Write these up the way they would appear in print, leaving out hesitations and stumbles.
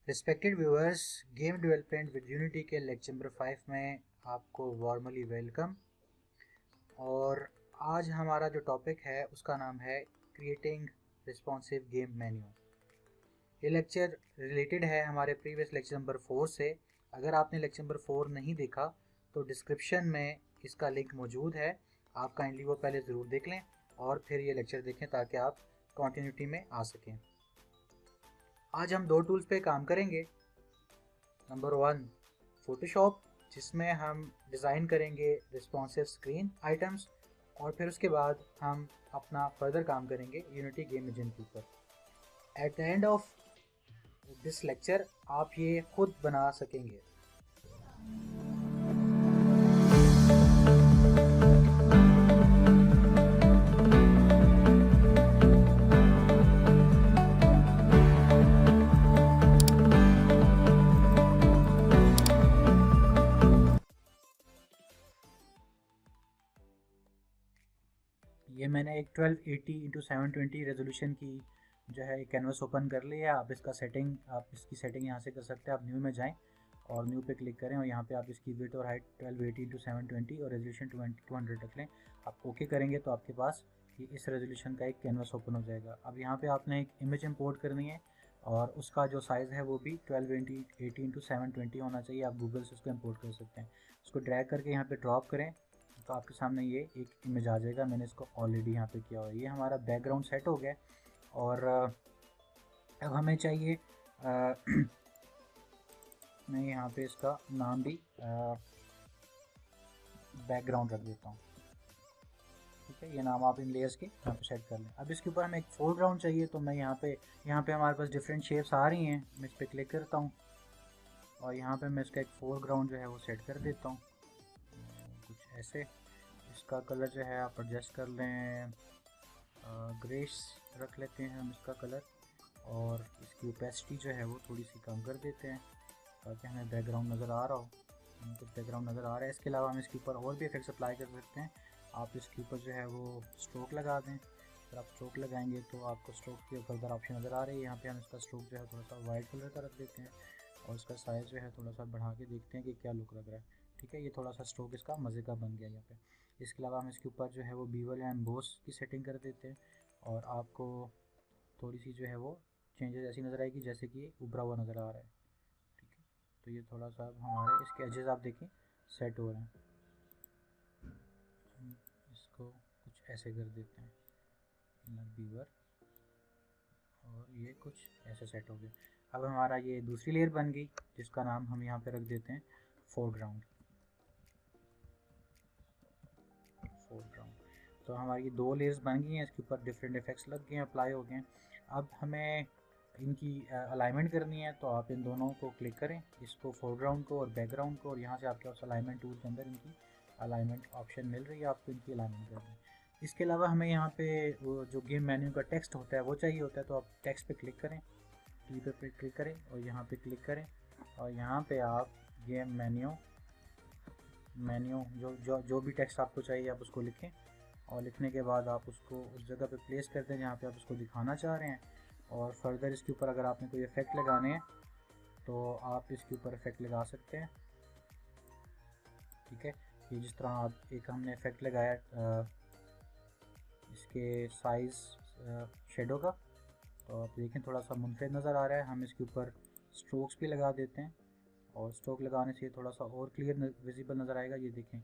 Respected viewers, game development with unity के lecture number 5 में आपको वार्मली वेलकम। और आज हमारा जो टॉपिक है उसका नाम है क्रिएटिंग रिस्पॉन्सिव गेम मेन्यू। ये लेक्चर रिलेटेड है हमारे प्रीवियस लेक्चर नंबर 4 से। अगर आपने लेक्चर नंबर 4 नहीं देखा तो डिस्क्रिप्शन में इसका लिंक मौजूद है, आप काइंडली वो पहले ज़रूर देख लें और फिर ये लेक्चर देखें ताकि आप कंटिन्यूटी में आ सकें। आज हम दो टूल्स पे काम करेंगे। नंबर 1 फोटोशॉप, जिसमें हम डिज़ाइन करेंगे रिस्पॉन्सिव स्क्रीन आइटम्स, और फिर उसके बाद हम अपना फर्दर काम करेंगे यूनिटी गेम इंजन के ऊपर। At the end of this lecture आप ये खुद बना सकेंगे। ये मैंने एक 1280x720 रेजोल्यूशन की जो है कैनवस ओपन कर लिया। आप इसकी सेटिंग यहाँ से कर सकते हैं। आप न्यू में जाएं और न्यू पे क्लिक करें और यहाँ पे आप इसकी विड्थ और हाइट 1280x720 और रेजोल्यूशन 200 रख लें। आप ओके करेंगे तो आपके पास ये इस रेजोल्यूशन का एक कैनवस ओपन हो जाएगा। अब यहाँ पे आपने एक इमेज इंपोर्ट करनी है और उसका जो साइज़ है वो भी 1280x720 होना चाहिए। आप गूगल से उसको इंपोर्ट कर सकते हैं। उसको ड्रैग करके यहाँ पे ड्रॉप करें तो आपके सामने ये एक इमेज आ जाएगा। मैंने इसको ऑलरेडी यहाँ पे किया हुआ है। ये हमारा बैकग्राउंड सेट हो गया। और अब हमें चाहिए मैं यहाँ पे इसका नाम भी बैकग्राउंड रख देता हूँ। ठीक है, ये नाम आप इन लेयर्स के यहाँ पे सेट कर लें। अब इसके ऊपर हमें एक फोरग्राउंड चाहिए, तो मैं यहाँ पे हमारे पास डिफरेंट शेप्स आ रही हैं। मैं इस पर क्लिक करता हूँ और यहाँ पे मैं इसका एक फोरग्राउंड जो है वो सेट कर देता हूँ कुछ ऐसे। इसका कलर जो है आप एडजस्ट कर लें, ग्रेस रख लेते हैं हम इसका कलर, और इसकी ओपेसिटी जो है वो थोड़ी सी कम कर देते हैं ताकि हमें बैकग्राउंड नज़र आ रहा हो। कुछ बैकग्राउंड नज़र आ रहा है। इसके अलावा हम इसके ऊपर और भी इफेक्ट्स अप्लाई कर सकते हैं। आप इसके ऊपर जो है वो स्ट्रोक लगा दें। अगर आप स्ट्रोक लगाएंगे तो आपको स्ट्रोक की फर्दर ऑप्शन नज़र आ रही है। यहाँ पे हम इसका स्ट्रोक जो है थोड़ा सा वाइट कलर का रख देते हैं और इसका साइज़ जो है थोड़ा सा बढ़ा के देखते हैं कि क्या लुक लग रहा है। ठीक है, ये थोड़ा सा स्ट्रोक इसका मज़े का बन गया यहाँ पे। इसके अलावा हम इसके ऊपर जो है वो बीवल या एम्बोस की सेटिंग कर देते हैं और आपको थोड़ी सी जो है वो चेंजेस ऐसी नज़र आएगी जैसे कि उभरा हुआ नज़र आ रहा है। ठीक है, तो ये थोड़ा सा हमारे इसके एजेस आप देखें सेट हो रहे हैं। इसको कुछ ऐसे कर देते हैं इनर बीवर, और ये कुछ ऐसे सेट हो गया। अब हमारा ये दूसरी लेयर बन गई जिसका नाम हम यहाँ पे रख देते हैं फोरग्राउंड। तो हमारी ये दो लेयर्स बन गई हैं। इसके ऊपर डिफरेंट इफेक्ट्स लग गए हैं, अप्लाई हो गए हैं। अब हमें इनकी अलाइनमेंट करनी है, तो आप इन दोनों को क्लिक करें, इसको फोरग्राउंड को और बैकग्राउंड को, और यहाँ से आपके पास अलाइनमेंट टूल के अंदर इनकी अलाइनमेंट ऑप्शन मिल रही है। आपको इनकी अलाइनमेंट करनी है। इसके अलावा हमें यहाँ पे वो जो गेम मेन्यू का टेक्स्ट होता है वो चाहिए होता है। तो आप टेक्स्ट पे क्लिक करें, टी पे क्लिक करें और यहाँ पे क्लिक करें और यहाँ पे आप गेम मेन्यू जो भी टेक्स्ट आपको चाहिए आप उसको लिखें, और लिखने के बाद आप उसको उस जगह पे प्लेस कर दें जहाँ पे आप उसको दिखाना चाह रहे हैं। और फर्दर इसके ऊपर अगर आपने कोई इफ़ेक्ट लगाने हैं तो आप इसके ऊपर इफ़ेक्ट लगा सकते हैं। ठीक है, ये जिस तरह आप एक हमने इफ़ेक्ट लगाया इसके साइज़ शेडो का, तो आप देखें थोड़ा सा मुनफरद नज़र आ रहा है। हम इसके ऊपर स्ट्रोक्स भी लगा देते हैं और स्ट्रोक लगाने से थोड़ा सा और क्लियर विजिबल नज़र आएगा। ये देखें,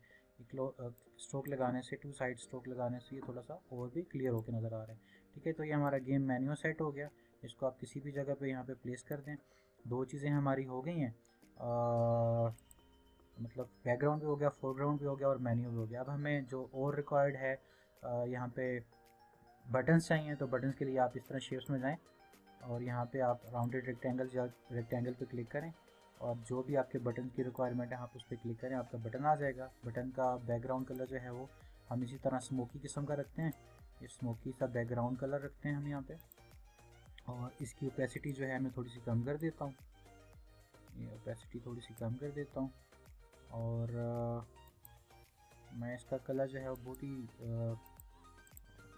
स्ट्रोक लगाने से, टू साइड स्ट्रोक लगाने से ये थोड़ा सा और भी क्लियर होकर नज़र आ रहा है। ठीक है, तो ये हमारा गेम मेन्यू सेट हो गया। इसको आप किसी भी जगह पे यहाँ पे प्लेस कर दें। दो चीज़ें हमारी हो गई हैं, मतलब बैकग्राउंड भी हो गया, फोरग्राउंड भी हो गया और मेन्यू भी हो गया। अब हमें जो और रिक्वायर्ड है, यहाँ पे बटन्स चाहिए। तो बटन्स के लिए आप इस तरह शेप्स में जाएँ और यहाँ पे आप राउंडेड रेक्टेंगल पे क्लिक करें और जो भी आपके बटन की रिक्वायरमेंट है आप उस पर क्लिक करें, आपका बटन आ जाएगा। बटन का बैकग्राउंड कलर जो है वो हम इसी तरह स्मोकी किस्म का रखते हैं। ये स्मोकी सा बैकग्राउंड कलर रखते हैं हम यहाँ पे, और इसकी ओपेसिटी जो है मैं थोड़ी सी कम कर देता हूँ। ये ओपेसिटी थोड़ी सी कम कर देता हूँ और मैं इसका कलर जो है वो बहुत ही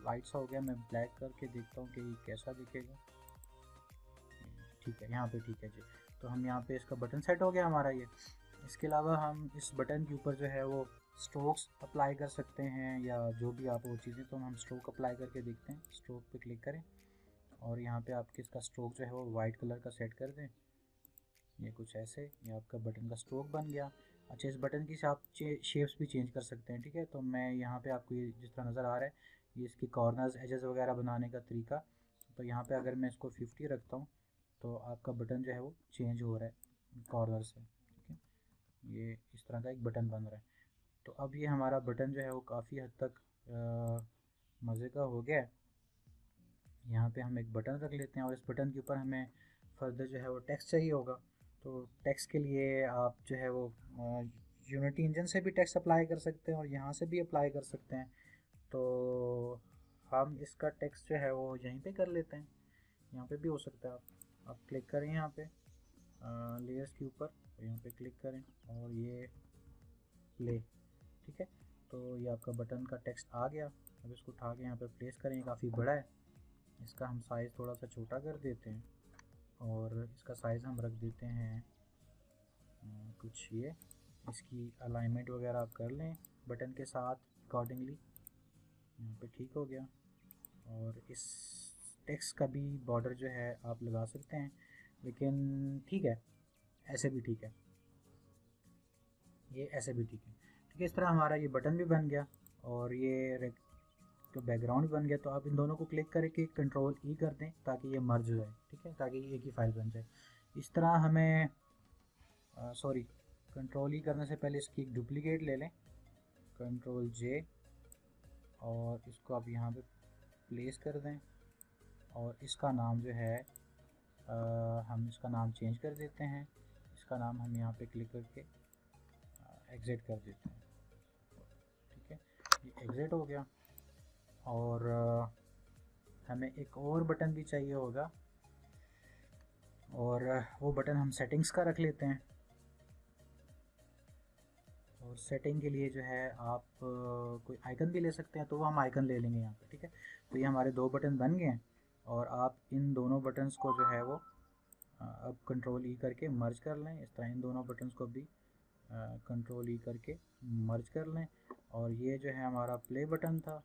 लाइट सा हो गया। मैं ब्लैक करके देखता हूँ कि कैसा दिखेगा। ठीक है, यहाँ पे ठीक है जी। तो हम यहाँ पे इसका बटन सेट हो गया हमारा ये। इसके अलावा हम इस बटन के ऊपर जो है वो स्ट्रोक्स अप्लाई कर सकते हैं या जो भी आप वो चीज़ें, तो हम स्ट्रोक अप्लाई करके देखते हैं। स्ट्रोक पे क्लिक करें और यहाँ पे आपके इसका स्ट्रोक जो है वो वाइट कलर का सेट कर दें, ये कुछ ऐसे, ये आपका बटन का स्ट्रोक बन गया। अच्छा, इस बटन की आप शेप्स भी चेंज कर सकते हैं, ठीक है। तो मैं यहाँ पे आपको ये जिस तरह नज़र आ रहा है, ये इसकी कॉर्नर्स एजेस वगैरह बनाने का तरीका। तो यहाँ पे अगर मैं इसको 50 रखता हूँ तो आपका बटन जो है वो चेंज हो रहा है कॉर्नर से, ठीक है। ये इस तरह का एक बटन बन रहा है। तो अब ये हमारा बटन जो है वो काफ़ी हद तक मज़े का हो गया है। यहाँ पे हम एक बटन रख लेते हैं और इस बटन के ऊपर हमें फर्दर जो है वो टेक्स्ट चाहिए होगा। तो टेक्स्ट के लिए आप जो है वो यूनिटी इंजन से भी टेक्स्ट अप्लाई कर सकते हैं और यहाँ से भी अप्लाई कर सकते हैं। तो हम इसका टेक्स्ट जो है वो यहीं पे कर लेते हैं, यहाँ पे भी हो सकता है। आप क्लिक करें यहाँ पे लेयर्स के ऊपर, यहाँ पे क्लिक करें और ये प्ले, ठीक है। तो ये आपका बटन का टेक्स्ट आ गया। अब इसको उठा के यहाँ पे प्लेस करें, काफ़ी बड़ा है, इसका हम साइज़ थोड़ा सा छोटा कर देते हैं और इसका साइज़ हम रख देते हैं कुछ ये। इसकी अलाइनमेंट वगैरह आप कर लें बटन के साथ अकॉर्डिंगली, यहाँ पे ठीक हो गया। और इस टेक्स्ट का भी बॉर्डर जो है आप लगा सकते हैं, लेकिन ठीक है, ऐसे भी ठीक है, ये ऐसे भी ठीक है, ठीक है। इस तरह हमारा ये बटन भी बन गया और ये तो बैकग्राउंड बन गया। तो आप इन दोनों को क्लिक करके कंट्रोल ई कर दें ताकि ये मर्ज हो जाए, ठीक है, ताकि ये एक ही फाइल बन जाए। इस तरह हमें सॉरी, कंट्रोल ई करने से पहले इसकी एक डुप्लीकेट ले लें, कंट्रोल जे, और इसको आप यहाँ पे प्लेस कर दें और इसका नाम जो है हम इसका नाम चेंज कर देते हैं। इसका नाम हम यहाँ पे क्लिक करके एग्ज़िट कर देते हैं, ठीक है, ये एग्ज़िट हो गया। और हमें एक और बटन भी चाहिए होगा और वो बटन हम सेटिंग्स का रख लेते हैं। और सेटिंग के लिए जो है आप कोई आइकन भी ले सकते हैं, तो वो हम आइकन ले लेंगे यहाँ पे, ठीक है। तो ये हमारे दो बटन बन गए हैं और आप इन दोनों बटन्स को जो है वो अब कंट्रोल ई करके मर्ज कर लें। इस तरह इन दोनों बटन्स को भी कंट्रोल ई करके मर्ज कर लें। और ये जो है हमारा प्ले बटन था,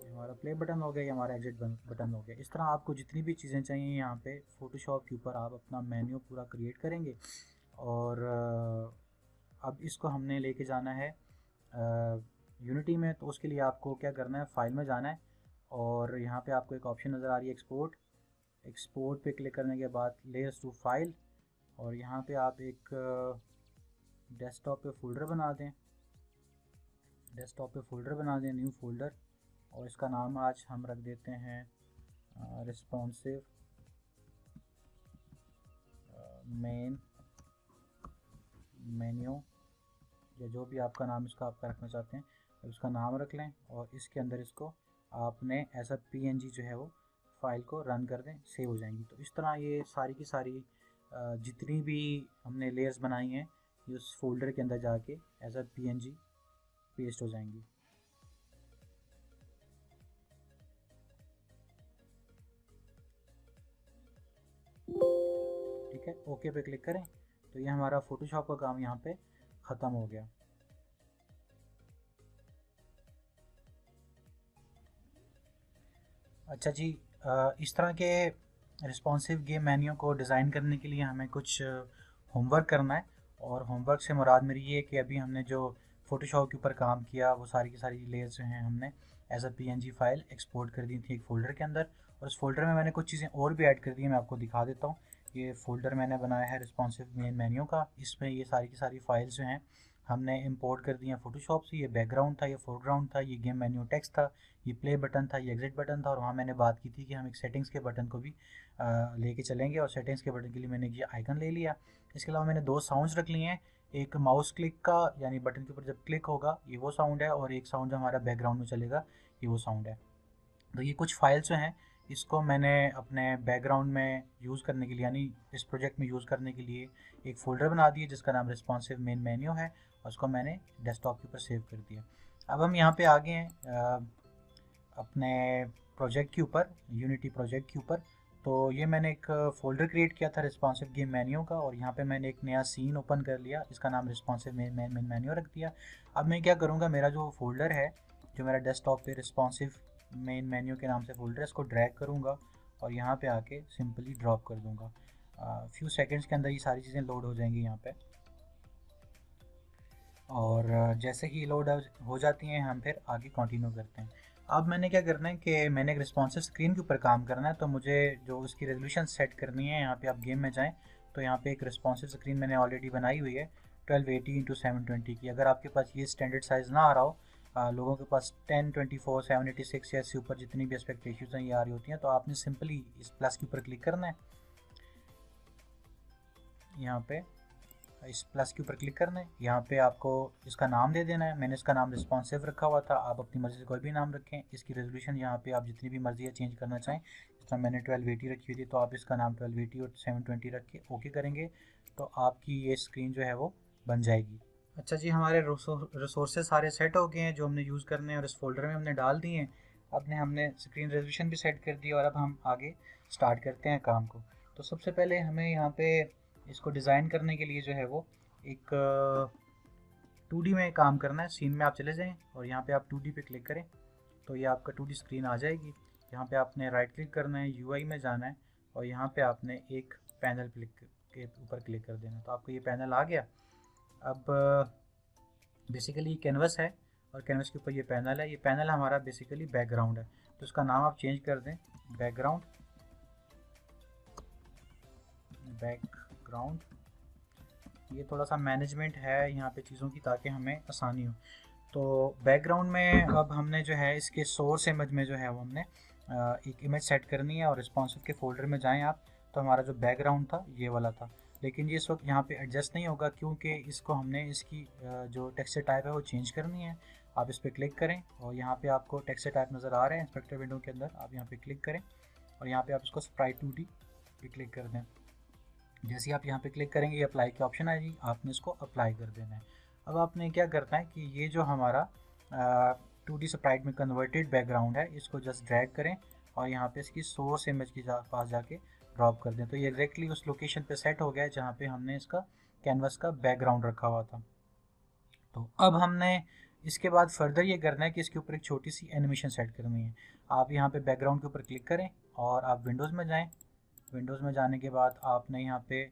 हमारा प्ले बटन हो गया, ये हमारा एग्जिट बटन हो गया। इस तरह आपको जितनी भी चीज़ें चाहिए यहाँ पे फ़ोटोशॉप के ऊपर आप अपना मेन्यू पूरा क्रिएट करेंगे। और अब इसको हमने लेके जाना है यूनिटी में। तो उसके लिए आपको क्या करना है, फाइल में जाना है और यहाँ पे आपको एक ऑप्शन नज़र आ रही है एक्सपोर्ट। एक्सपोर्ट पे क्लिक करने के बाद लेयर्स टू फाइल, और यहाँ पे आप एक डेस्कटॉप पे फोल्डर बना दें, डेस्कटॉप पे फोल्डर बना दें, न्यू फोल्डर, और इसका नाम आज हम रख देते हैं रिस्पॉन्सिव मेन मेन्यू, या जो भी आपका नाम इसका आपका रखना चाहते हैं, अब इसका नाम रख लें और इसके अंदर इसको आपने एज अ PNG जो है वो फाइल को रन कर दें, सेव हो जाएंगी। तो इस तरह ये सारी की सारी जितनी भी हमने लेयर्स बनाई हैं ये उस फोल्डर के अंदर जाके एज अ PNG पेस्ट हो जाएंगी। ठीक है, ओके पे क्लिक करें। तो ये हमारा फोटोशॉप का काम यहाँ पे ख़त्म हो गया। अच्छा जी, इस तरह के रिस्पॉन्सिव गेम मेन्यू को डिज़ाइन करने के लिए हमें कुछ होमवर्क करना है। और होमवर्क से मुराद मेरी ये है कि अभी हमने जो फ़ोटोशॉप के ऊपर काम किया वो सारी की सारी लेयर्स जो हैं हमने as a PNG file export कर दी थी एक फ़ोल्डर के अंदर। और उस फोल्डर में मैंने कुछ चीज़ें और भी ऐड कर दी हैं, मैं आपको दिखा देता हूँ। ये फ़ोल्डर मैंने बनाया है रिस्पॉन्सिव मेन मेन्यू का, इसमें ये सारी की सारी फाइल्स जो हैं हमने इंपोर्ट कर दी हैं फ़ोटोशॉप से। ये बैकग्राउंड था, ये फोरग्राउंड था, ये गेम मेन्यू टेक्स्ट था, ये प्ले बटन था, ये एग्जिट बटन था। और वहाँ मैंने बात की थी कि हम एक सेटिंग्स के बटन को भी लेके चलेंगे, और सेटिंग्स के बटन के लिए मैंने ये आइकन ले लिया। इसके अलावा मैंने दो साउंड्स रख लिए हैं, एक माउस क्लिक का, यानी बटन के ऊपर जब क्लिक होगा ये वो साउंड है, और एक साउंड जो हमारा बैकग्राउंड में चलेगा ये वो साउंड है। तो ये कुछ फाइल्स जो हैं इसको मैंने अपने बैकग्राउंड में यूज़ करने के लिए, यानी इस प्रोजेक्ट में यूज़ करने के लिए एक फ़ोल्डर बना दिया जिसका नाम रिस्पॉन्सिव मेन मेन्यू है, और उसको मैंने डेस्कटॉप के ऊपर सेव कर दिया। अब हम यहाँ पे आ गए हैं अपने प्रोजेक्ट के ऊपर, यूनिटी प्रोजेक्ट के ऊपर। तो ये मैंने एक फ़ोल्डर क्रिएट किया था रिस्पॉन्सिव गेम मेन्यू का, और यहाँ पे मैंने एक नया सीन ओपन कर लिया, इसका नाम रिस्पॉन्सिव मेन मेन्यू रख दिया। अब मैं क्या करूँगा, मेरा जो फोल्डर है, जो मेरा डेस्कटॉप पे रिस्पॉन्सिव मेन मेन्यू के नाम से फोल्डर है, इसको ड्रैग करूँगा और यहाँ पे आके सिंपली ड्रॉप कर दूँगा। फ्यू सेकेंड्स के अंदर ये सारी चीज़ें लोड हो जाएंगी यहाँ पे, और जैसे ही लोड हो जाती हैं हम फिर आगे कंटिन्यू करते हैं। अब मैंने क्या करना है कि मैंने एक रिस्पॉन्सिव स्क्रीन के ऊपर काम करना है, तो मुझे जो उसकी रेजोल्यूशन सेट करनी है, यहाँ पे आप गेम में जाएं तो यहाँ पे एक रिस्पॉन्सिव स्क्रीन मैंने ऑलरेडी बनाई हुई है 1280x720 की। अगर आपके पास ये स्टैंडर्ड साइज़ ना आ रहा हो, लोगों के पास 1024, 786 या इससे ऊपर जितनी भी एस्पेक्ट रेशियोज हैं ये आ रही होती हैं, तो आपने सिंपली इस प्लस के ऊपर क्लिक करना है, यहाँ पे इस प्लस के ऊपर क्लिक करना है, यहाँ पे आपको इसका नाम दे देना है। मैंने इसका नाम रिस्पॉन्सिव रखा हुआ था, आप अपनी मर्ज़ी से कोई भी नाम रखें। इसकी रेजोल्यूशन यहाँ पे आप जितनी भी मर्ज़ी है चेंज करना चाहें, जिस तरह मैंने 1280 रखी हुई थी, तो आप इसका नाम 1280 और 720 रख के ओके करेंगे तो आपकी ये स्क्रीन जो है वो बन जाएगी। अच्छा जी, हमारे रिसोर्सेज सारे सेट हो गए हैं जो हमने यूज़ करने हैं, और इस फोल्डर में हमने डाल दिए हैं। अब हमने स्क्रीन रेजोल्यूशन भी सेट कर दी, और अब हम आगे स्टार्ट करते हैं काम को। तो सबसे पहले हमें यहाँ पे इसको डिज़ाइन करने के लिए जो है वो एक 2D में काम करना है। सीन में आप चले जाएं और यहाँ पे आप 2D पे क्लिक करें तो ये आपका 2D स्क्रीन आ जाएगी। यहाँ पे आपने राइट क्लिक करना है, UI में जाना है, और यहाँ पे आपने एक पैनल के ऊपर क्लिक कर देना, तो आपको ये पैनल आ गया। अब बेसिकली कैनवस है और कैनवस के ऊपर ये पैनल है। ये पैनल हमारा बेसिकली बैकग्राउंड है, तो इसका नाम आप चेंज कर दें, बैकग्राउंड। ये थोड़ा सा मैनेजमेंट है यहाँ पे चीज़ों की, ताकि हमें आसानी हो। तो बैकग्राउंड में अब हमने जो है इसके सोर्स इमेज में जो है वो हमने एक इमेज सेट करनी है, और रिस्पॉन्सिव के फोल्डर में जाएं आप, तो हमारा जो बैकग्राउंड था ये वाला था, लेकिन ये इस वक्त यहाँ पे एडजस्ट नहीं होगा क्योंकि इसको हमने इसकी जो टेक्सचर टाइप है वो चेंज करनी है। आप इस पर क्लिक करें और यहाँ पे आपको टेक्सचर टाइप नज़र आ रहे हैं इंस्पेक्टर विंडो के अंदर, आप यहाँ पे क्लिक करें और यहाँ पे आप इसको स्प्राइट 2D पे क्लिक कर दें। जैसे ही आप यहाँ पे क्लिक करेंगे ये अप्लाई की ऑप्शन आएगी, आपने इसको अप्लाई कर देना है। अब आपने क्या करना है कि ये जो हमारा 2D स्प्राइट में कन्वर्टेड बैकग्राउंड है, इसको जस्ट ड्रैग करें और यहाँ पे इसकी सोर्स इमेज के पास जाके ड्रॉप कर दें, तो ये एग्जैक्टली उस लोकेशन पे सेट हो गया है जहाँ पे हमने इसका कैनवस का बैकग्राउंड रखा हुआ था। तो अब हमने इसके बाद फर्दर ये करना है कि इसके ऊपर एक छोटी सी एनिमेशन सेट करनी है। आप यहाँ पे बैकग्राउंड के ऊपर क्लिक करें और आप विंडोज़ में जाएँ। विंडोज़ में जाने के बाद आपने यहाँ पे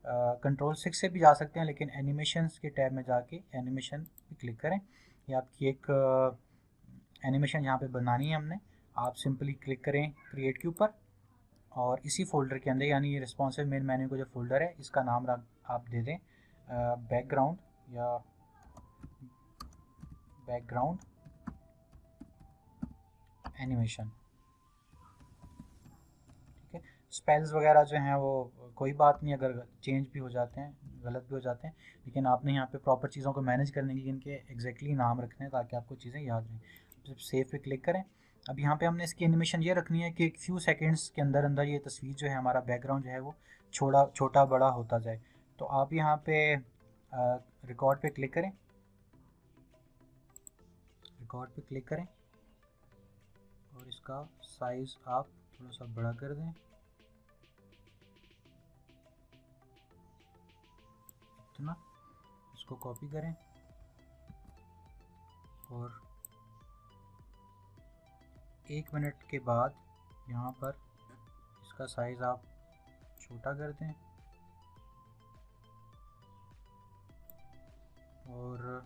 कंट्रोल 6 से भी जा सकते हैं, लेकिन एनिमेशंस के टैब में जाके एनिमेशन पे क्लिक करें। ये आपकी एक एनिमेशन यहाँ पे बनानी है हमने। आप सिंपली क्लिक करें क्रिएट के ऊपर और इसी फोल्डर के अंदर, यानी ये रिस्पॉन्सिव मेन मेन्यू का जो फोल्डर है, इसका नाम आप दे दें बैकग्राउंड या बैकग्राउंड एनिमेशन। स्पेल्स वगैरह जो हैं वो कोई बात नहीं, अगर चेंज भी हो जाते हैं, गलत भी हो जाते हैं, लेकिन आपने यहाँ पे प्रॉपर चीज़ों को मैनेज करने के लिए इनके एग्जैक्टली नाम रखने हैं ताकि आपको चीज़ें याद रहें। जब सेव पे क्लिक करें, अब यहाँ पे हमने इसकी एनिमेशन ये रखनी है कि एक फ्यू सेकेंड्स के अंदर अंदर ये तस्वीर जो है, हमारा बैकग्राउंड जो है वो छोटा बड़ा होता जाए। तो आप यहाँ पे रिकॉर्ड पे क्लिक करें, रिकॉर्ड पे क्लिक करें और इसका साइज़ आप थोड़ा सा बड़ा कर दें, इतना। इसको कॉपी करें और 1 मिनट के बाद यहाँ पर इसका साइज़ आप छोटा कर दें और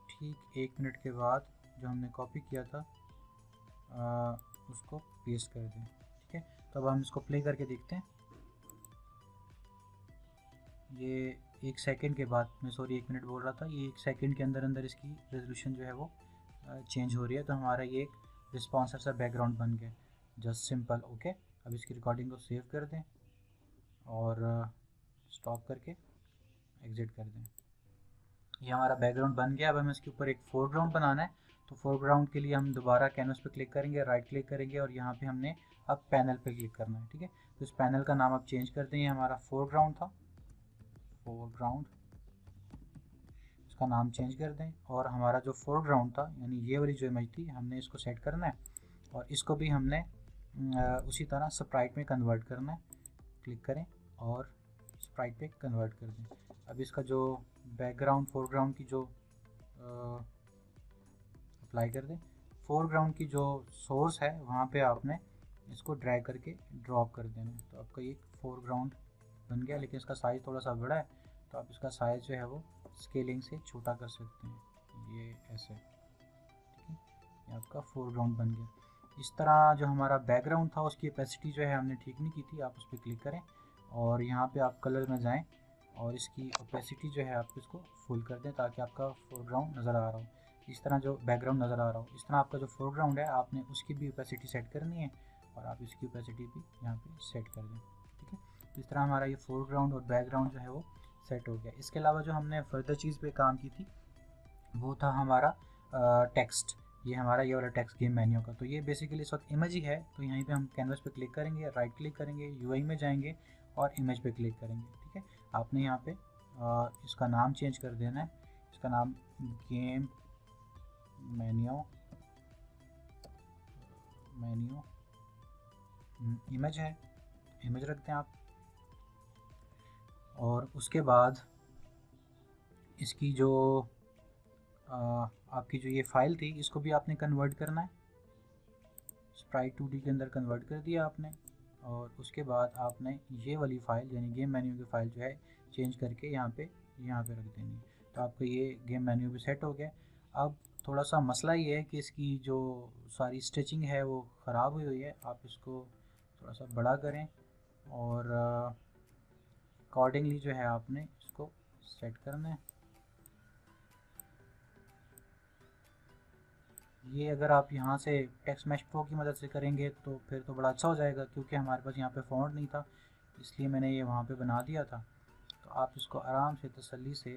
ठीक 1 मिनट के बाद जो हमने कॉपी किया था उसको पेस्ट कर दें। ठीक है, तो अब हम इसको प्ले करके देखते हैं। ये 1 सेकंड के बाद, मैं सॉरी 1 मिनट बोल रहा था, ये 1 सेकंड के अंदर अंदर इसकी रेजोल्यूशन जो है वो चेंज हो रही है। तो हमारा ये एक रिस्पॉन्सिव सा बैकग्राउंड बन गया, जस्ट सिंपल। ओके, अब इसकी रिकॉर्डिंग को सेव कर दें और स्टॉप करके एग्जिट कर दें। ये हमारा बैकग्राउंड बन गया। अब हमें इसके ऊपर एक फोरग्राउंड बनाना है, तो फोरग्राउंड के लिए हम दोबारा कैनवस पे क्लिक करेंगे, राइट क्लिक करेंगे और यहाँ पे हमने अब पैनल पे क्लिक करना है। ठीक है, तो इस पैनल का नाम आप चेंज कर दें, ये हमारा फोरग्राउंड था, फोरग्राउंड, इसका नाम चेंज कर दें और हमारा जो फोरग्राउंड था यानी ये वाली जो इमेज थी हमने इसको सेट करना है और इसको भी हमने उसी तरह स्प्राइट में कन्वर्ट करना है। क्लिक करें और स्प्राइट पे कन्वर्ट कर दें। अब इसका जो बैकग्राउंड फोरग्राउंड की जो अप्लाई कर दें, फोरग्राउंड की जो सोर्स है वहाँ पे आपने इसको ड्रैग करके ड्रॉप कर देना है। तो आपका ये फोरग्राउंड बन गया, लेकिन इसका साइज़ थोड़ा सा बड़ा है तो आप इसका साइज़ जो है वो स्केलिंग से छोटा कर सकते हैं, ये ऐसे। ठीक है, ये आपका फोरग्राउंड बन गया। इस तरह जो हमारा बैकग्राउंड था उसकी ओपेसिटी जो है हमने ठीक नहीं की थी, आप उस पर क्लिक करें और यहाँ पे आप कलर में जाएं और इसकी ओपेसिटी जो है आप इसको फुल कर दें ताकि आपका फोरग्राउंड नज़र आ रहा हो, इस तरह जो बैकग्राउंड नज़र आ रहा हो। इस तरह आपका जो फोरग्राउंड है आपने उसकी भी ओपेसिटी सेट करनी है और आप इसकी ओपेसिटी भी यहाँ पे सेट कर दें। ठीक है, इस तरह हमारा ये फोरग्राउंड और बैकग्राउंड जो है वो सेट हो गया। इसके अलावा जो हमने फर्दर चीज़ पे काम की थी वो था हमारा टेक्स्ट। ये हमारा ये वाला टेक्स्ट गेम मेन्यू का, तो ये बेसिकली इस वक्त इमेज ही है। तो यहीं पे हम कैनवस पे क्लिक करेंगे, राइट क्लिक करेंगे, यूआई में जाएंगे और इमेज पे क्लिक करेंगे। ठीक है, आपने यहाँ पे इसका नाम चेंज कर देना है। इसका नाम गेम मेन्यू इमेज है, इमेज रखते हैं आप। और उसके बाद इसकी जो आपकी जो ये फाइल थी इसको भी आपने कन्वर्ट करना है। स्प्राइट 2D के अंदर कन्वर्ट कर दिया आपने और उसके बाद आपने ये वाली फ़ाइल यानी गेम मेन्यू की फ़ाइल जो है चेंज करके यहाँ पे रख देनी है। तो आपका ये गेम मेन्यू भी सेट हो गया। अब थोड़ा सा मसला ये है कि इसकी जो सारी स्टिचिंग है वो ख़राब हुई है। आप इसको थोड़ा सा बड़ा करें और अकॉर्डिंगली जो है आपने इसको सेट करना है। ये अगर आप यहाँ से टेक्स्ट मैश प्रो की मदद से करेंगे तो फिर तो बड़ा अच्छा हो जाएगा, क्योंकि हमारे पास यहाँ पे फ़ॉन्ट नहीं था इसलिए मैंने ये वहाँ पे बना दिया था। तो आप इसको आराम से तसल्ली से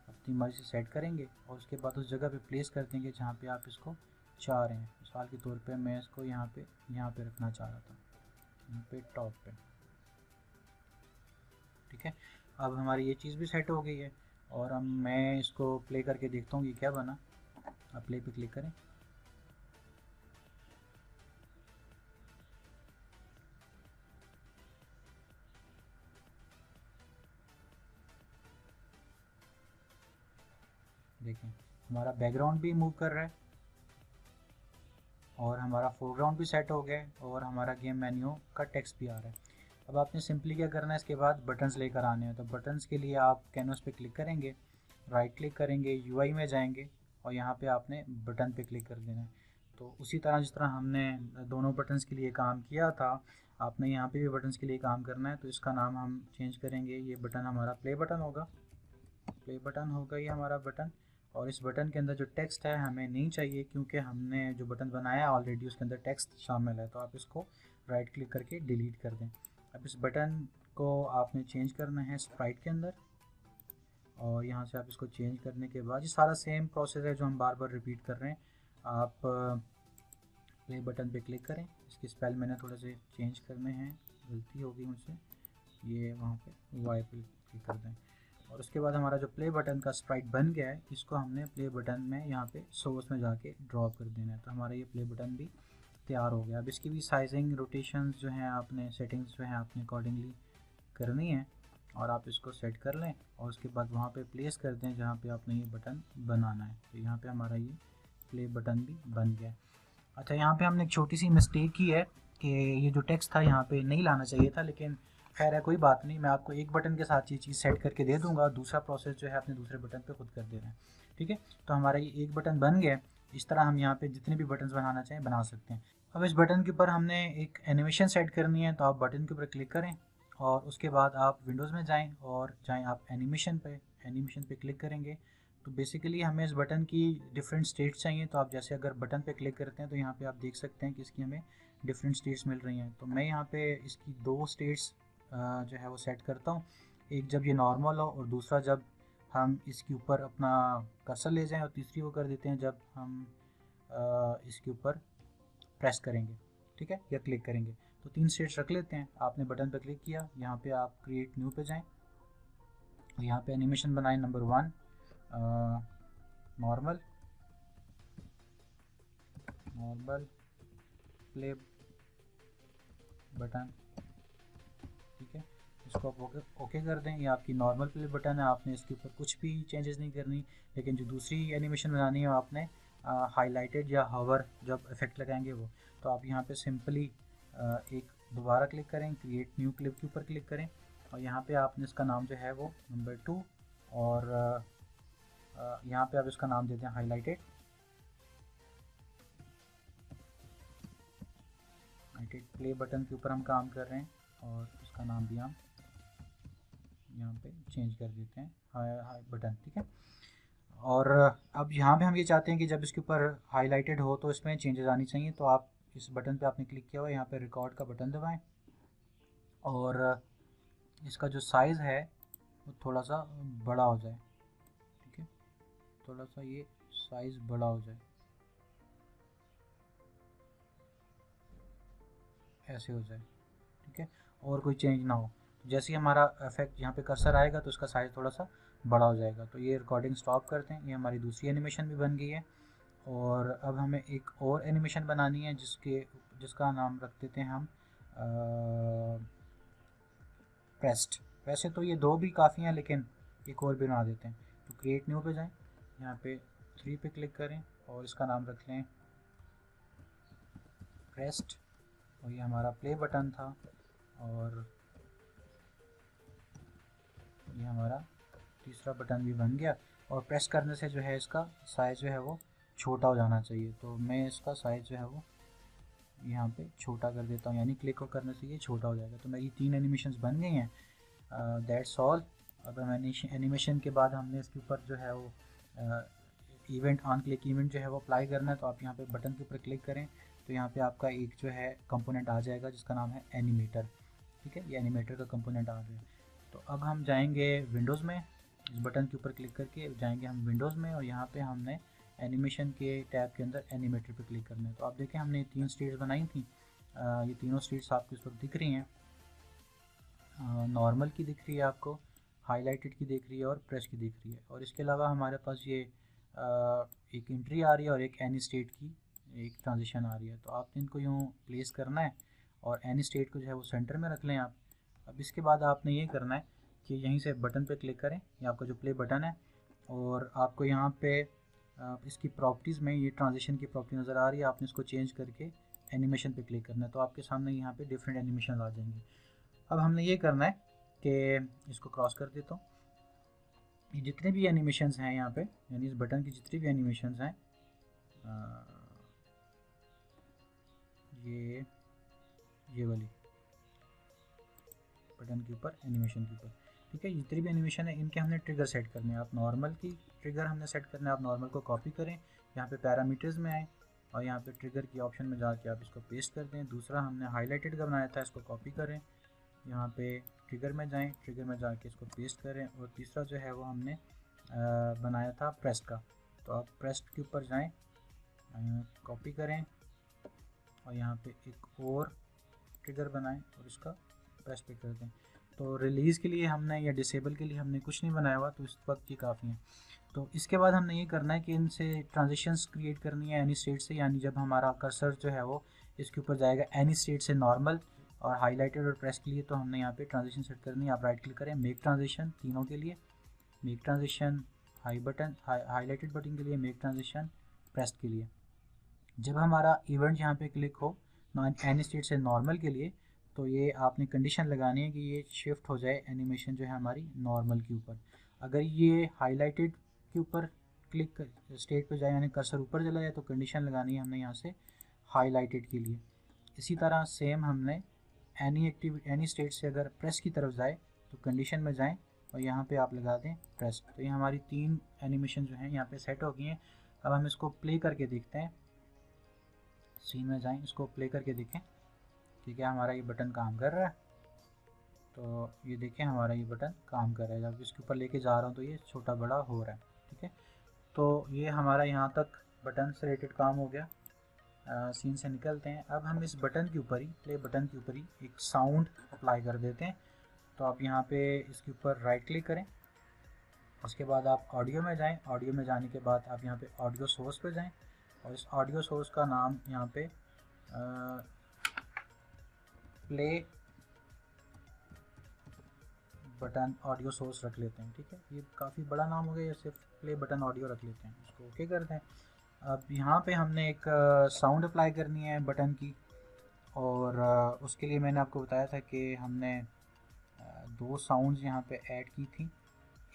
अपनी मर्ज़ी से सेट करेंगे और उसके बाद उस जगह पे प्लेस कर देंगे जहाँ पे आप इसको चाह रहे हैं। मिसाल के तौर पे मैं इसको यहाँ पे रखना चाह रहा था, यहाँ पे टॉप पे। ठीक है, अब हमारी ये चीज़ भी सेट हो गई है और अब मैं इसको प्ले करके देखता हूँ कि क्या बना। आप प्ले पे क्लिक करें। देखें हमारा बैकग्राउंड भी मूव कर रहा है और हमारा फोरग्राउंड भी सेट हो गया और हमारा गेम मेन्यू का टेक्स्ट भी आ रहा है। अब आपने सिंपली क्या करना है, इसके बाद बटन्स लेकर आने हैं। तो बटन्स के लिए आप कैनवस पे क्लिक करेंगे, राइट क्लिक करेंगे, यूआई में जाएंगे और यहाँ पे आपने बटन पे क्लिक कर देना है। तो उसी तरह जिस तरह हमने दोनों बटन्स के लिए काम किया था आपने यहाँ पे भी बटन्स के लिए काम करना है। तो इसका नाम हम चेंज करेंगे, ये बटन हमारा प्ले बटन होगा। प्ले बटन होगा ये हमारा बटन और इस बटन के अंदर जो टेक्स्ट है हमें नहीं चाहिए क्योंकि हमने जो बटन बनाया है ऑलरेडी उसके अंदर टेक्स्ट शामिल है। तो आप इसको राइट क्लिक करके डिलीट कर दें। अब इस बटन को आपने चेंज करना है स्प्राइट के अंदर और यहाँ से आप इसको चेंज करने के बाद ये सारा सेम प्रोसेस है जो हम बार बार रिपीट कर रहे हैं। आप प्ले बटन पे क्लिक करें, इसके स्पेल मैंने थोड़े से चेंज करने हैं, गलती हो गई मुझसे, ये वहाँ पे वाई पे क्लिक कर दें और उसके बाद हमारा जो प्ले बटन का स्प्राइट बन गया है इसको हमने प्ले बटन में यहाँ पे सोर्स में जाके ड्रॉप कर देना है। तो हमारा ये प्ले बटन भी तैयार हो गया। अब इसकी भी साइजिंग रोटेशंस जो हैं आपने सेटिंग्स जो हैं आपने अकॉर्डिंगली करनी है और आप इसको सेट कर लें और उसके बाद वहाँ पे प्लेस कर दें जहाँ पे आपने ये बटन बनाना है। तो यहाँ पे हमारा ये प्ले बटन भी बन गया। अच्छा, यहाँ पे हमने एक छोटी सी मिस्टेक की है कि ये जो टेक्स्ट था यहाँ पे नहीं लाना चाहिए था, लेकिन खैर है कोई बात नहीं, मैं आपको एक बटन के साथ ये चीज़ सेट करके दे दूँगा। दूसरा प्रोसेस जो है अपने दूसरे बटन पे खुद कर देना है। ठीक है, तो हमारा ये एक बटन बन गया। इस तरह हम यहाँ पे जितने भी बटन बनाना चाहें बना सकते हैं। अब इस बटन के ऊपर हमने एक एनिमेशन सेट करनी है। तो आप बटन के ऊपर क्लिक करें और उसके बाद आप विंडोज़ में जाएँ और जाएँ आप एनिमेशन पे क्लिक करेंगे। तो बेसिकली हमें इस बटन की डिफरेंट स्टेट्स चाहिए। तो आप जैसे अगर बटन पे क्लिक करते हैं तो यहाँ पे आप देख सकते हैं कि इसकी हमें डिफरेंट स्टेट्स मिल रही हैं। तो मैं यहाँ पे इसकी 2 स्टेट्स जो है वो सेट करता हूँ, एक जब ये नॉर्मल हो और दूसरा जब हम इसके ऊपर अपना कर्सर ले जाएं और तीसरी वो कर देते हैं जब हम इसके ऊपर प्रेस करेंगे, ठीक है, या क्लिक करेंगे। तो 3 स्टेट्स रख लेते हैं। आपने बटन पर क्लिक किया, यहाँ पे आप क्रिएट न्यू पे जाएं और यहाँ पे एनिमेशन बनाएं नंबर 1 नॉर्मल प्ले बटन, ठीक है। इसको आप ओके कर दें। ये आपकी नॉर्मल प्ले बटन है, आपने इसके ऊपर कुछ भी चेंजेस नहीं करनी। लेकिन जो दूसरी एनिमेशन बनानी है आपने हाईलाइटेड या हवर जब इफेक्ट लगाएंगे वो, तो आप यहाँ पे सिंपली एक दोबारा क्लिक करें, क्रिएट न्यू क्लिप के ऊपर क्लिक करें और यहाँ पे आपने इसका नाम जो है वो नंबर 2 और यहाँ पे आप इसका नाम देते हैं हाईलाइटेड प्ले बटन के ऊपर हम काम कर रहे हैं और इसका नाम भी हम यहाँ पे चेंज कर देते हैं हाई बटन, ठीक है। और अब यहाँ पे हम ये चाहते हैं कि जब इसके ऊपर हाईलाइटेड हो तो इसमें चेंजेस आनी चाहिए। तो आप इस बटन पे आपने क्लिक किया हुआ है, यहाँ पे रिकॉर्ड का बटन दबाएं और इसका जो साइज़ है वो थोड़ा सा बड़ा हो जाए, ठीक है। थोड़ा सा ये साइज़ बड़ा हो जाए, ऐसे हो जाए, ठीक है। और कोई चेंज ना हो। जैसे ही हमारा इफेक्ट यहाँ पे कर्सर आएगा तो उसका साइज़ थोड़ा सा बड़ा हो जाएगा। तो ये रिकॉर्डिंग स्टॉप करते हैं। ये हमारी दूसरी एनिमेशन भी बन गई है और अब हमें एक और एनिमेशन बनानी है जिसका नाम रख देते हैं हम प्रेस्ड। वैसे तो ये 2 भी काफ़ी हैं लेकिन एक और भी बना देते हैं। तो क्रिएट न्यू पे जाएं, यहाँ पे 3 पे क्लिक करें और इसका नाम रख लें प्रेस्ड। और ये हमारा प्ले बटन था और ये हमारा तीसरा बटन भी बन गया। और प्रेस करने से जो है इसका साइज़ जो है वो छोटा हो जाना चाहिए। तो मैं इसका साइज़ जो है वो यहाँ पे छोटा कर देता हूँ, यानी क्लिक करने से ये छोटा हो जाएगा। तो मेरी 3 एनिमेशंस बन गई हैं। That's all. अब एनिमेशन के बाद हमने इसके ऊपर जो है वो इवेंट ऑन क्लिक इवेंट जो है वो अप्लाई करना है। तो आप यहाँ पे बटन के ऊपर क्लिक करें तो यहाँ पे आपका एक जो है कंपोनेंट आ जाएगा जिसका नाम है एनिमेटर, ठीक है। ये एनिमेटर का कंपोनेंट आ गया। तो अब हम जाएंगे विंडोज़ में, इस बटन के ऊपर क्लिक करके जाएंगे हम विंडोज़ में और यहाँ पे हमने एनिमेशन के टैब के अंदर एनिमेटर पे क्लिक करना है। तो आप देखें हमने 3 स्टेट्स बनाई थी। ये तीनों स्टेट्स आपको इस वक्त दिख रही हैं। नॉर्मल की दिख रही है आपको, हाईलाइटेड की दिख रही है और प्रेस की दिख रही है। और इसके अलावा हमारे पास ये एक एंट्री आ रही है और एक एनी स्टेट की एक ट्रांजिशन आ रही है। तो आपने इनको यूँ प्लेस करना है और एनी स्टेट को जो है वो सेंटर में रख लें आप। अब इसके बाद आपने ये करना है कि यहीं से बटन पे क्लिक करें, ये आपका जो प्ले बटन है, और आपको यहाँ पे इसकी प्रॉपर्टीज़ में ये ट्रांजिशन की प्रॉपर्टी नज़र आ रही है, आपने इसको चेंज करके एनिमेशन पे क्लिक करना है। तो आपके सामने यहाँ पे डिफरेंट एनिमेशन आ जाएंगे। अब हमने ये करना है कि इसको क्रॉस कर देता हूँ। ये जितने भी एनिमेशंस हैं यहाँ पे, यानी इस बटन की जितनी भी एनिमेशंस हैं, ये वाली बटन के ऊपर एनिमेशन के ऊपर, ठीक है। जितनी भी एनिमेशन है इनके हमने ट्रिगर सेट करने हैं। आप नॉर्मल की ट्रिगर हमने सेट करना है। आप नॉर्मल को कॉपी करें, यहाँ पे पैरामीटर्स में आए और यहाँ पे ट्रिगर की ऑप्शन में जाके आप इसको पेस्ट कर दें। दूसरा हमने हाईलाइटेड का बनाया था, इसको कॉपी करें, यहाँ पे ट्रिगर में जाएं, ट्रिगर में जाके इसको पेस्ट करें। और तीसरा जो है वो हमने बनाया था प्रेस्ट का। तो आप प्रेस्ट के ऊपर जाएं, कॉपी करें और यहाँ पे एक और ट्रिगर बनाएं और इसका प्रेस पे कर दें। तो रिलीज़ के लिए हमने या डिसेबल के लिए हमने कुछ नहीं बनाया हुआ, तो इस वक्त ये काफ़ी है। तो इसके बाद हमने ये करना है कि इनसे ट्रांजिशंस क्रिएट करनी है एनी स्टेट से, यानी जब हमारा कर्सर जो है वो इसके ऊपर जाएगा एनी स्टेट से नॉर्मल और हाईलाइटेड और प्रेस के लिए, तो हमने यहाँ पे ट्रांजिशन सेट करनी है। आप राइट क्लिक करें, मेक ट्रांजिशन तीनों के लिए, मेक ट्रांजिशन हाईलाइटेड बटन के लिए, मेक ट्रांजिशन प्रेस के लिए। जब हमारा इवेंट यहाँ पे क्लिक हो एनी स्टेट से नॉर्मल के लिए, तो ये आपने कंडीशन लगानी है कि ये शिफ्ट हो जाए एनिमेशन जो है हमारी नॉर्मल के ऊपर। अगर ये हाईलाइटेड के ऊपर क्लिक स्टेट पे जाए यानी कर्सर ऊपर चला जाए तो कंडीशन लगानी है हमने यहाँ से हाईलाइटेड के लिए। इसी तरह सेम हमने एनी स्टेट से अगर प्रेस की तरफ जाए तो कंडीशन में जाएं और यहाँ पे आप लगा दें प्रेस। तो ये हमारी 3 एनिमेशन जो हैं यहाँ पे सेट हो गई हैं। अब हम इसको प्ले करके देखते हैं। सीन में जाएं, इसको प्ले करके देखें, ठीक है। हमारा ये बटन काम कर रहा है। तो ये देखें हमारा ये बटन काम कर रहा है। जब इसके ऊपर लेके जा रहा हूँ तो ये छोटा बड़ा हो रहा है, ठीक है। तो ये हमारा यहाँ तक बटन से रिलेटेड काम हो गया। सीन से निकलते हैं। अब हम इस बटन के ऊपर ही, प्ले बटन के ऊपर ही एक साउंड अप्लाई कर देते हैं। तो आप यहाँ पे इसके ऊपर राइट क्लिक करें उसके बाद आप ऑडियो में जाएं, ऑडियो में जाने के बाद आप यहाँ पे ऑडियो सोर्स पे जाएं और इस ऑडियो सोर्स का नाम यहाँ पे प्ले बटन ऑडियो सोर्स रख लेते हैं। ठीक है, ये काफ़ी बड़ा नाम हो गया, या सिर्फ प्ले बटन ऑडियो रख लेते हैं, इसको ओके कर दें। अब यहाँ पे हमने एक साउंड अप्लाई करनी है बटन की, और उसके लिए मैंने आपको बताया था कि हमने दो साउंड्स यहाँ पे ऐड की थी।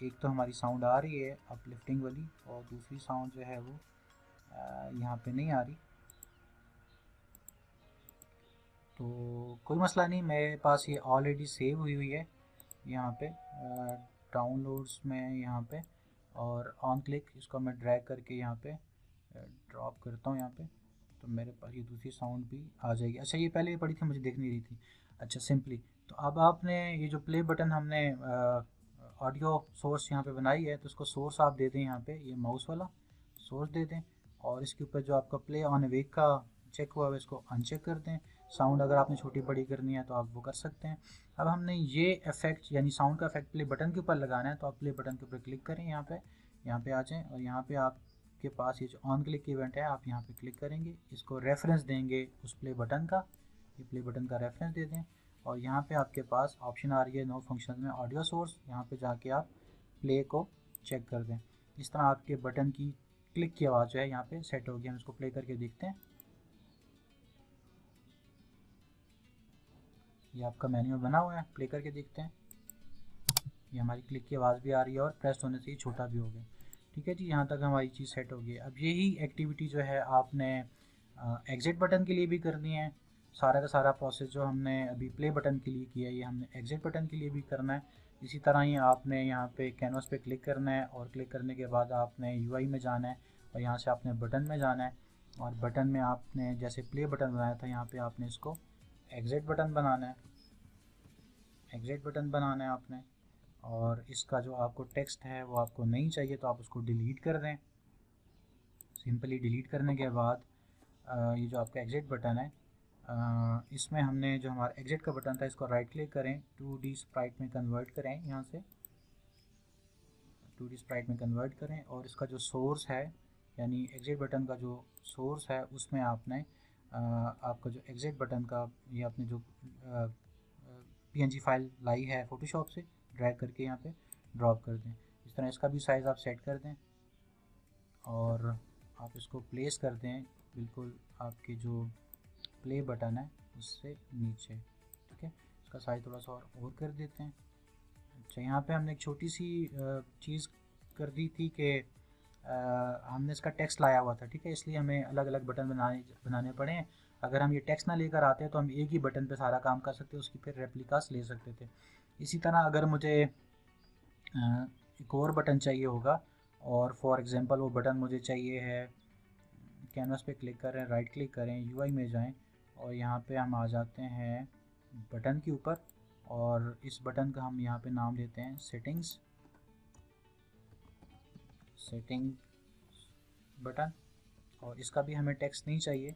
एक तो हमारी साउंड आ रही है अपलिफ्टिंग वाली, और दूसरी साउंड जो है वो यहाँ पे नहीं आ रही। तो कोई मसला नहीं, मेरे पास ये ऑलरेडी सेव हुई हुई है यहाँ पे डाउनलोड्स में यहाँ पे, और ऑन क्लिक इसको मैं ड्रैग करके यहाँ पे ड्रॉप करता हूँ यहाँ पे, तो मेरे पास ये दूसरी साउंड भी आ जाएगी। अच्छा, ये पहले भी पड़ी थी, मुझे दिख नहीं रही थी। अच्छा, सिंपली तो अब आपने ये जो प्ले बटन हमने ऑडियो सोर्स यहाँ पे बनाई है, तो इसको सोर्स आप दे दें यहाँ पे, ये माउस वाला सोर्स दे दें, और इसके ऊपर जो आपका प्ले ऑन वेक का चेक हुआ है इसको अनचेक कर दें। साउंड अगर आपने छोटी बड़ी करनी है तो आप वो कर सकते हैं। अब हमने ये इफेक्ट यानी साउंड का इफेक्ट प्ले बटन के ऊपर लगाना है, तो आप प्ले बटन के ऊपर क्लिक करें, यहाँ पे आ जाएं, और यहाँ पे आपके पास ये जो ऑन क्लिक इवेंट है आप यहाँ पे क्लिक करेंगे, इसको रेफरेंस देंगे उस प्ले बटन का, ये प्ले बटन का रेफरेंस दे दें, और यहाँ पे आपके पास ऑप्शन आ रही है नो फंक्शन में ऑडियो सोर्स, यहाँ पे जाके आप प्ले को चेक कर दें। इस तरह आपके बटन की क्लिक की आवाज़ जो है यहाँ पे सेट होगी। हम इसको प्ले करके देखते हैं। ये आपका मेन्यू बना हुआ है, प्ले करके देखते हैं। ये हमारी क्लिक की आवाज़ भी आ रही है और प्रेस होने से ही छोटा भी हो गया। ठीक है जी, यहाँ तक हमारी चीज़ सेट हो गई है। अब यही एक्टिविटी जो है आपने एग्जिट बटन के लिए भी करनी है। सारा का सारा प्रोसेस जो हमने अभी प्ले बटन के लिए किया है, ये हमने एग्जिट बटन के लिए भी करना है। इसी तरह ही आपने यहाँ पे कैनवास पे क्लिक करना है, और क्लिक करने के बाद आपने यूआई में जाना है, और यहाँ से आपने बटन में जाना है, और बटन में आपने जैसे प्ले बटन बनाया था यहाँ पे आपने इसको एग्जिट बटन बनाना है, एग्जिट बटन बनाना है आपने। और इसका जो आपको टेक्स्ट है वो आपको नहीं चाहिए तो आप उसको डिलीट कर दें। सिंपली डिलीट करने के बाद ये जो आपका एग्जिट बटन है, इसमें हमने जो हमारा एग्जिट का बटन था इसको राइट क्लिक करें, 2D स्प्राइट में कन्वर्ट करें, यहाँ से 2D स्प्राइट में कन्वर्ट करें, और इसका जो सोर्स है यानी एग्जिट बटन का जो सोर्स है उसमें आपने आपका जो एग्जिट बटन का ये आपने जो PNG फाइल लाई है फ़ोटोशॉप से, ड्रैग करके यहाँ पे ड्रॉप कर दें। इस तरह इसका भी साइज़ आप सेट कर दें, और आप इसको प्लेस कर दें बिल्कुल आपके जो प्ले बटन है उससे नीचे। ठीक है, इसका साइज़ थोड़ा सा और कर देते हैं। अच्छा, यहाँ पे हमने एक छोटी सी चीज़ कर दी थी कि हमने इसका टेक्स्ट लाया हुआ था। ठीक है, इसलिए हमें अलग अलग बटन बनाने पड़े हैं। अगर हम ये टेक्स्ट ना लेकर आते हैं तो हम एक ही बटन पे सारा काम कर सकते, उसकी फिर रेप्लिकास ले सकते थे। इसी तरह अगर मुझे एक और बटन चाहिए होगा, और फॉर एग्जांपल वो बटन मुझे चाहिए है, कैनवास पे क्लिक करें, राइट क्लिक करें, यूआई में जाएं, और यहाँ पे हम आ जाते हैं बटन के ऊपर, और इस बटन का हम यहाँ पे नाम देते हैं सेटिंग्स बटन, और इसका भी हमें टेक्स्ट नहीं चाहिए,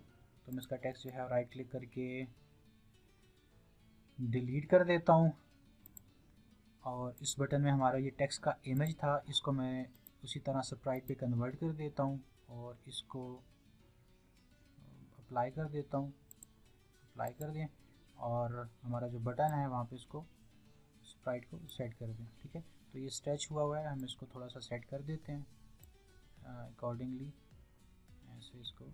तो मैं इसका टेक्स्ट जो है राइट क्लिक करके डिलीट कर देता हूँ। और इस बटन में हमारा ये टेक्स्ट का इमेज था, इसको मैं उसी तरह स्प्राइट पे कन्वर्ट कर देता हूँ, और इसको अप्लाई कर देता हूँ, अप्लाई कर दें, और हमारा जो बटन है वहाँ पे इसको स्प्राइट को सेट कर दें। ठीक है, तो ये स्ट्रेच हुआ है, हम इसको थोड़ा सा सेट कर देते हैं अकॉर्डिंगली, ऐसे इसको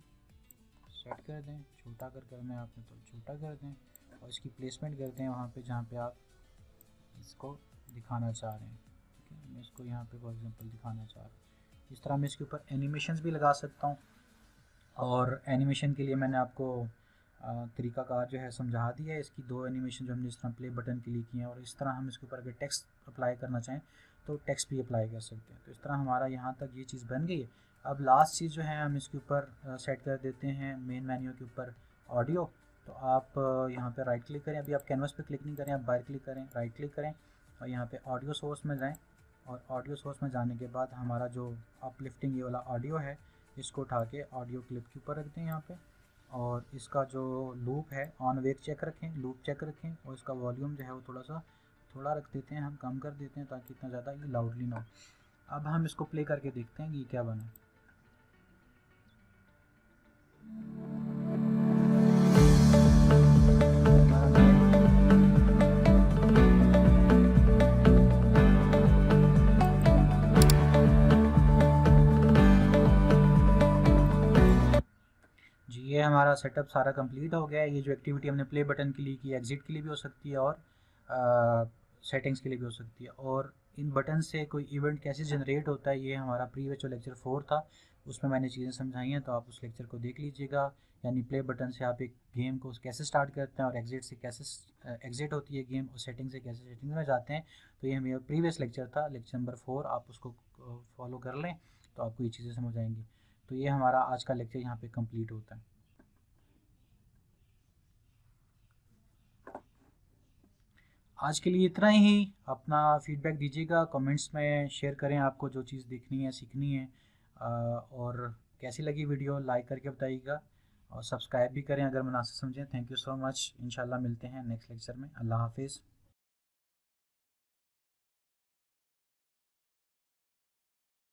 सेट कर दें। छोटा अगर करना है आपने तो छोटा कर दें, और इसकी प्लेसमेंट करते हैं वहाँ पे जहाँ पे आप इसको दिखाना चाह रहे हैं। ठीक है, मैं इसको यहाँ पे फॉर एग्जांपल दिखाना चाह रहा हूँ। इस तरह मैं इसके ऊपर एनिमेशंस भी लगा सकता हूँ, और एनिमेशन के लिए मैंने आपको तरीकाकार जो है समझा दिया है। इसकी दो एनिमेशन जो हमने इस तरह प्ले बटन के लिए किए हैं, और इस तरह हम इसके ऊपर अगर टेक्स्ट अप्लाई करना चाहें तो टेक्स्ट भी अप्लाई कर सकते हैं। तो इस तरह हमारा यहाँ तक ये चीज़ बन गई है। अब लास्ट चीज़ जो है हम इसके ऊपर सेट कर देते हैं मेन मेन्यू के ऊपर ऑडियो। तो आप यहाँ पे राइट क्लिक करें, अभी आप कैनवास पे क्लिक नहीं करें, आप बाहर क्लिक करें, राइट क्लिक करें, और यहाँ पे ऑडियो सोर्स में जाएं, और ऑडियो सोर्स में जाने के बाद हमारा जो अपलिफ्टिंग ये वाला ऑडियो है इसको उठा के ऑडियो क्लिप के ऊपर रख दें यहाँ पे, और इसका जो लूप है ऑन वेक चेक रखें, लूप चेक रखें, और इसका वॉल्यूम जो है वो थोड़ा रख देते हैं, हम कम कर देते हैं ताकि इतना ज़्यादा ये लाउडली ना हो। अब हम इसको प्ले करके देखते हैं कि क्या बना। जी ये हमारा सेटअप सारा कंप्लीट हो गया है। ये जो एक्टिविटी हमने प्ले बटन के लिए की, एग्जिट के लिए भी हो सकती है और सेटिंग्स के लिए भी हो सकती है। और इन बटन से कोई इवेंट कैसे जनरेट होता है, ये हमारा प्रीवियस जो लेक्चर 4 था उसमें मैंने चीज़ें समझाई हैं, तो आप उस लेक्चर को देख लीजिएगा। यानी प्ले बटन से आप एक गेम को कैसे स्टार्ट करते हैं और एग्जिट से कैसे एग्जिट होती है गेम, और सेटिंग से कैसे सेटिंग में जाते हैं। तो ये मेरा प्रीवियस लेक्चर था, लेक्चर नंबर 4, आप उसको फॉलो कर लें तो आपको ये चीज़ें समझ आएंगी। तो ये हमारा आज का लेक्चर यहाँ पे कंप्लीट होता है। आज के लिए इतना ही। अपना फीडबैक दीजिएगा, कमेंट्स में शेयर करें आपको जो चीज़ देखनी है, सीखनी है, और कैसी लगी वीडियो लाइक करके बताइएगा, और सब्सक्राइब भी करें अगर मुनासिब समझें। Thank you so much. इंशाल्लाह मिलते हैं नेक्स्ट लेक्चर में। अल्लाह हाफिज़।